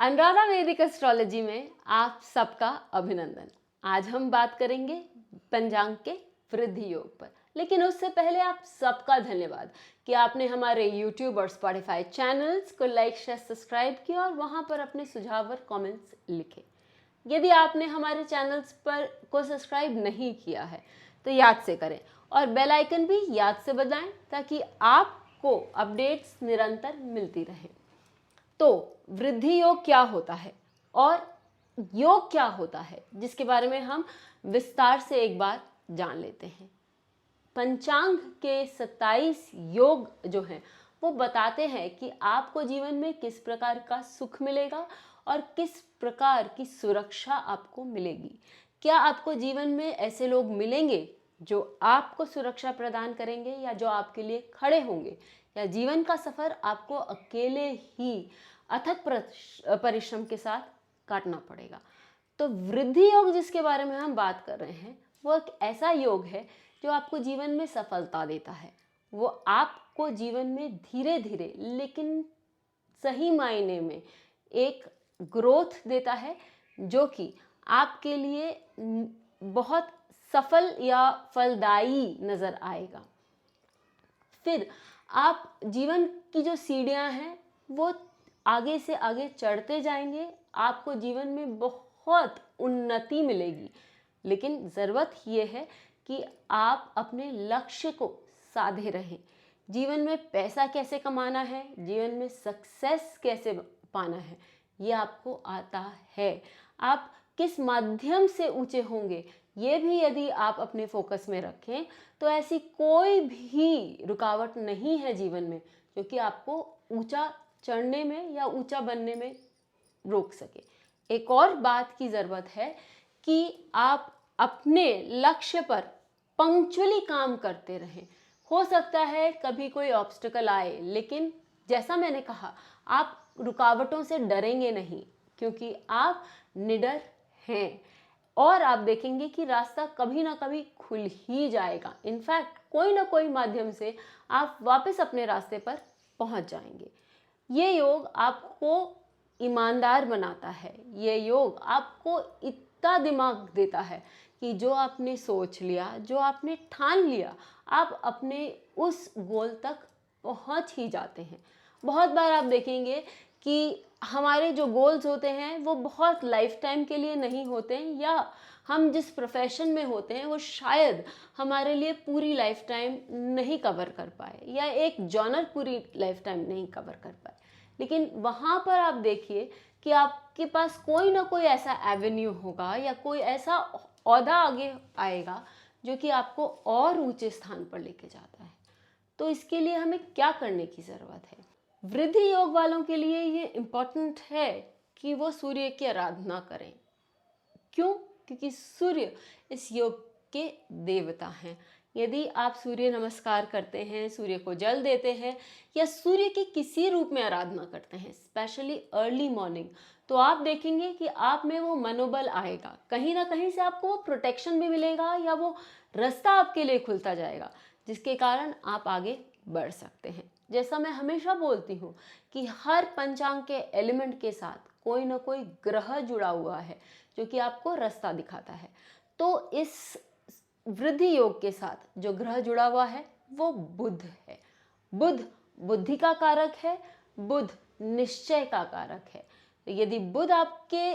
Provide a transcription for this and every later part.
अनुराधा वैदिक एस्ट्रोलॉजी में आप सबका अभिनंदन। आज हम बात करेंगे पंचांग के वृद्धि योग पर, लेकिन उससे पहले आप सबका धन्यवाद कि आपने हमारे YouTube और Spotify चैनल्स को लाइक शेयर सब्सक्राइब किया और वहां पर अपने सुझाव और कमेंट्स लिखे। यदि आपने हमारे चैनल्स पर को सब्सक्राइब नहीं किया है तो याद से करें और बेल आइकन भी याद से बजाएं ताकि आपको अपडेट्स निरंतर मिलती रहें। तो वृद्धि योग क्या होता है और योग क्या होता है, जिसके बारे में हम विस्तार से एक बार जान लेते हैं। पंचांग के 27 योग जो हैं वो बताते हैं कि आपको जीवन में किस प्रकार का सुख मिलेगा और किस प्रकार की सुरक्षा आपको मिलेगी। क्या आपको जीवन में ऐसे लोग मिलेंगे जो आपको सुरक्षा प्रदान करेंगे या जो आपके लिए खड़े होंगे, या जीवन का सफर आपको अकेले ही अथक परिश्रम के साथ काटना पड़ेगा। तो वृद्धि योग जिसके बारे में हम बात कर रहे हैं वो एक ऐसा योग है जो आपको जीवन में सफलता देता है। वो आपको जीवन में धीरे धीरे लेकिन सही मायने में एक ग्रोथ देता है जो कि आपके लिए बहुत सफल या फलदायी नजर आएगा। फिर आप जीवन की जो सीढ़ियां हैं वो आगे से आगे चढ़ते जाएंगे, आपको जीवन में बहुत उन्नति मिलेगी। लेकिन ज़रूरत ये है कि आप अपने लक्ष्य को साधे रहें। जीवन में पैसा कैसे कमाना है, जीवन में सक्सेस कैसे पाना है, ये आपको आता है। आप किस माध्यम से ऊंचे होंगे ये भी यदि आप अपने फोकस में रखें तो ऐसी कोई भी रुकावट नहीं है जीवन में जो कि आपको ऊंचा चढ़ने में या ऊंचा बनने में रोक सके। एक और बात की ज़रूरत है कि आप अपने लक्ष्य पर पंक्चुअली काम करते रहें। हो सकता है कभी कोई ऑब्स्टिकल आए, लेकिन जैसा मैंने कहा आप रुकावटों से डरेंगे नहीं, क्योंकि आप निडर हैं और आप देखेंगे कि रास्ता कभी ना कभी खुल ही जाएगा। इनफैक्ट कोई ना कोई माध्यम से आप वापस अपने रास्ते पर पहुंच जाएंगे। ये योग आपको ईमानदार बनाता है। ये योग आपको इतना दिमाग देता है कि जो आपने सोच लिया, जो आपने ठान लिया, आप अपने उस गोल तक पहुंच ही जाते हैं। बहुत बार आप देखेंगे कि हमारे जो गोल्स होते हैं वो बहुत लाइफ टाइम के लिए नहीं होते हैं, या हम जिस प्रोफेशन में होते हैं वो शायद हमारे लिए पूरी लाइफ टाइम नहीं कवर कर पाए, या एक जॉनर पूरी लाइफ टाइम नहीं कवर कर पाए। लेकिन वहाँ पर आप देखिए कि आपके पास कोई ना कोई ऐसा एवेन्यू होगा या कोई ऐसा ओहदा आगे आएगा जो कि आपको और ऊंचे स्थान पर लेके जाता है। तो इसके लिए हमें क्या करने की ज़रूरत है? वृद्धि योग वालों के लिए ये इम्पोर्टेंट है कि वो सूर्य की आराधना करें। क्यों? क्योंकि सूर्य इस योग के देवता हैं। यदि आप सूर्य नमस्कार करते हैं, सूर्य को जल देते हैं या सूर्य के किसी रूप में आराधना करते हैं, स्पेशली अर्ली मॉर्निंग, तो आप देखेंगे कि आप में वो मनोबल आएगा। कहीं ना कहीं से आपको वो प्रोटेक्शन भी मिलेगा या वो रास्ता आपके लिए खुलता जाएगा, जिसके कारण आप आगे बढ़ सकते हैं। जैसा मैं हमेशा बोलती हूँ कि हर पंचांग के एलिमेंट के साथ कोई ना कोई ग्रह जुड़ा हुआ है जो कि आपको रास्ता दिखाता है। तो इस वृद्धि योग के साथ जो ग्रह जुड़ा हुआ है वो बुध है। बुध बुद्धि का कारक है, बुध निश्चय का कारक है। तो यदि बुध आपके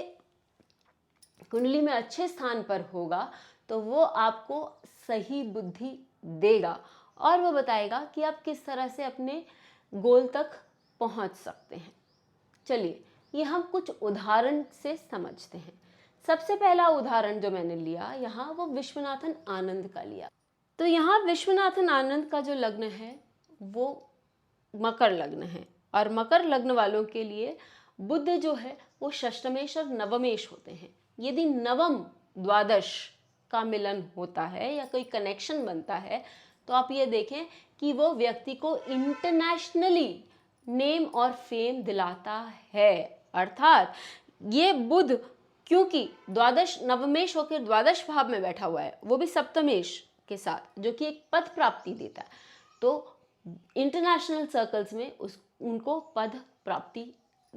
कुंडली में अच्छे स्थान पर होगा तो वो आपको सही बुद्धि देगा और वो बताएगा कि आप किस तरह से अपने गोल तक पहुंच सकते हैं। चलिए ये हम कुछ उदाहरण से समझते हैं। सबसे पहला उदाहरण जो मैंने लिया यहाँ वो विश्वनाथन आनंद का लिया। तो यहाँ विश्वनाथन आनंद का जो लग्न है वो मकर लग्न है, और मकर लग्न वालों के लिए बुध जो है वो षष्टमेश और नवमेश होते हैं। यदि नवम द्वादश का मिलन होता है या कोई कनेक्शन बनता है तो आप ये देखें कि वो व्यक्ति को इंटरनेशनली नेम और फेम दिलाता है। अर्थात ये बुध क्योंकि द्वादश नवमेश होकर द्वादश भाव में बैठा हुआ है, वो भी सप्तमेश के साथ, जो कि एक पद प्राप्ति देता है, तो इंटरनेशनल सर्कल्स में उनको पद प्राप्ति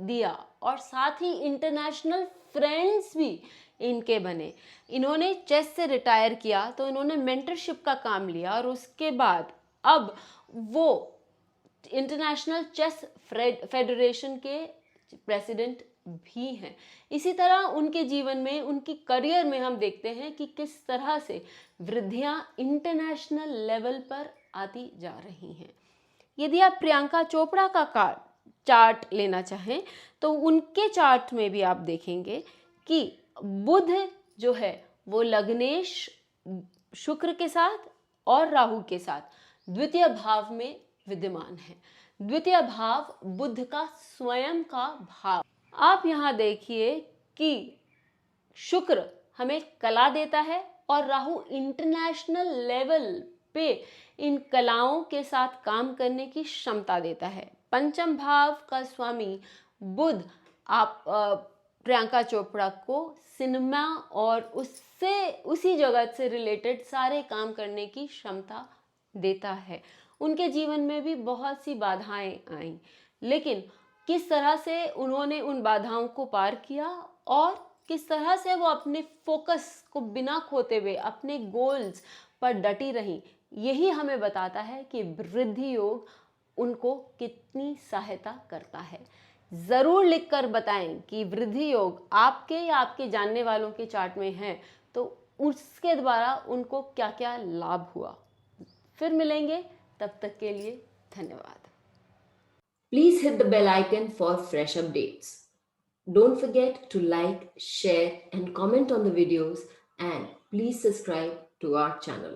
दिया और साथ ही इंटरनेशनल फ्रेंड्स भी इनके बने। इन्होंने चेस से रिटायर किया तो इन्होंने मेंटरशिप का काम लिया और उसके बाद अब वो इंटरनेशनल चेस फेडरेशन के प्रेसिडेंट भी हैं। इसी तरह उनके जीवन में, उनकी करियर में हम देखते हैं कि किस तरह से वृद्धियां इंटरनेशनल लेवल पर आती जा रही हैं। यदि आप प्रियंका चोपड़ा का चार्ट लेना चाहें तो उनके चार्ट में भी आप देखेंगे कि बुध जो है वो लग्नेश शुक्र के साथ और राहु के साथ द्वितीय भाव में विद्यमान है। द्वितीय भाव बुध का स्वयं का भाव। आप यहाँ देखिए कि शुक्र हमें कला देता है और राहु इंटरनेशनल लेवल पे इन कलाओं के साथ काम करने की क्षमता देता है। पंचम भाव का स्वामी बुध आप प्रियंका चोपड़ा को सिनेमा और उसी जगत से रिलेटेड सारे काम करने की क्षमता देता है। उनके जीवन में भी बहुत सी बाधाएं आईं, लेकिन किस तरह से उन्होंने उन बाधाओं को पार किया और किस तरह से वो अपने फोकस को बिना खोते हुए अपने गोल्स पर डटी रही, यही हमें बताता है कि वृद्धि योग उनको कितनी सहायता करता है। ज़रूर लिखकर बताएं कि वृद्धि योग आपके या आपके जानने वालों के चार्ट में है तो उसके द्वारा उनको क्या क्या लाभ हुआ। फिर मिलेंगे, तब तक के लिए धन्यवाद। Please hit the bell icon for fresh updates. Don't forget to like, share and comment on the videos, and please subscribe to our channel.